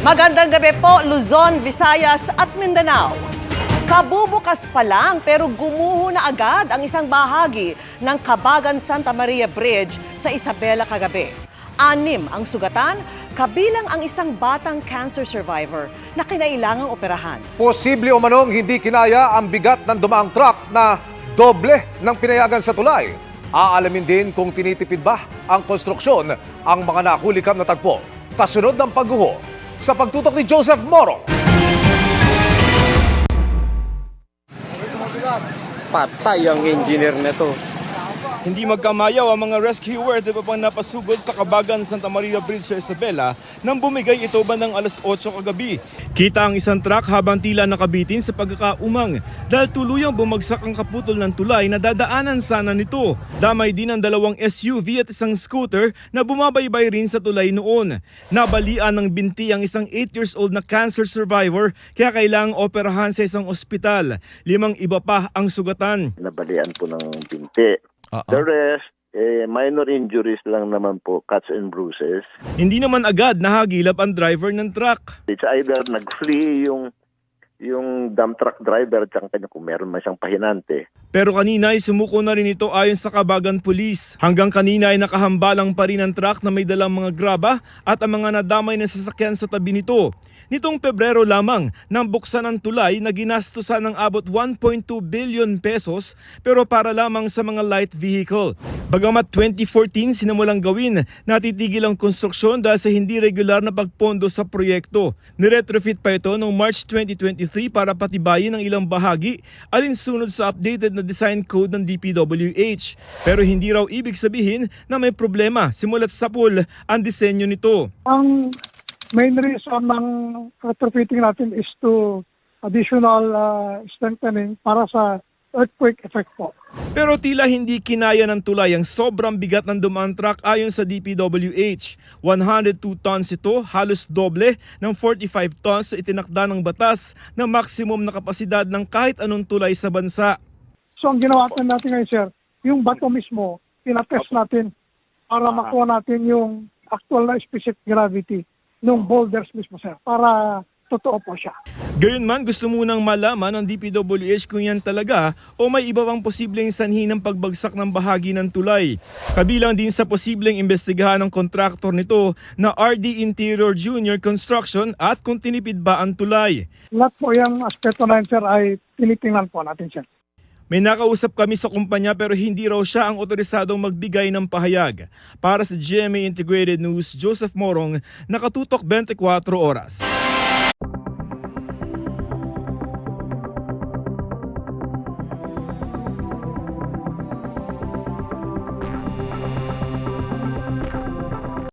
Magandang gabi po, Luzon, Visayas at Mindanao. Kabubukas pa lang pero gumuho na agad ang isang bahagi ng Cabagan-Santa Maria Bridge sa Isabela kagabi. 6 ang sugatan, kabilang ang isang batang cancer survivor na kinailangang operahan. Posible o manong hindi kinaya ang bigat ng dumaang truck na doble ng pinayagan sa tulay. Aalamin din kung tinitipid ba ang konstruksyon ang mga nakulikam na tagpo. Kasunod ng pagguho sa pagtutok ni Joseph Moro. Patay ang engineer na to. Hindi magkamayaw ang mga rescuer na pang napasugod sa Cabagan-Santa Maria Bridge sa Isabela nang bumigay ito bandang alas 8 kagabi. Kita ang isang truck habang tila nakabitin sa pagkakaumang dahil tuluyang bumagsak ang kaputol ng tulay na dadaanan sana nito. Damay din ang dalawang SUV at isang scooter na bumabaybay rin sa tulay noon. Nabalian ng binti ang isang 8 years old na cancer survivor kaya kailangang operahan sa isang ospital. 5 iba pa ang sugatan. Nabalian po ng binti. The rest, minor injuries lang naman po, cuts and bruises. Hindi naman agad nahagilap ang driver ng truck. It's either nag-flee yung dump truck driver at kanya kung meron man siyang pahinante. Pero kanina ay sumuko na rin ito ayon sa Cabagan Police. Hanggang kanina ay nakahambalang pa rin ang truck na may dalang mga graba at ang mga nadamay na sasakyan sa tabi nito. Nitong Pebrero lamang nang buksan ang tulay na ginastusan ng abot 1.2 billion pesos pero para lamang sa mga light vehicle. Bagamat 2014 sinimulang gawin, natitigil ang konstruksyon dahil sa hindi regular na pagpondo sa proyekto. Niretrofit pa ito noong March 2023 para patibayin ang ilang bahagi alinsunod sa updated na design code ng DPWH. Pero hindi raw ibig sabihin na may problema simulat sa pool ang disenyo nito. Ang main reason ng retrofitting natin is to additional strengthening para sa earthquake effect po. Pero tila hindi kinaya ng tulay ang sobrang bigat ng dumaan truck ayon sa DPWH. 102 tons ito, halos doble ng 45 tons sa itinakda ng batas na maximum na kapasidad ng kahit anong tulay sa bansa. So ang ginawa natin ngayon, sir, yung bato mismo, tinatest natin para makuha natin yung actual na specific gravity ng boulders mismo, sir, para totoo po siya. Gayunman, gusto munang malaman ng DPWH kung yan talaga o may iba pang posibleng sanhi ng pagbagsak ng bahagi ng tulay. Kabilang din sa posibleng imbestigahan ng kontraktor nito na RD Interior Junior Construction at kung tinipid ba ang tulay. Lahat po yung aspeto na yun, sir, ay tinitingnan po natin, sir. May nakausap kami sa kumpanya pero hindi raw siya ang otorisadong magbigay ng pahayag. Para sa GMA Integrated News, Joseph Morong, nakatutok 24 oras.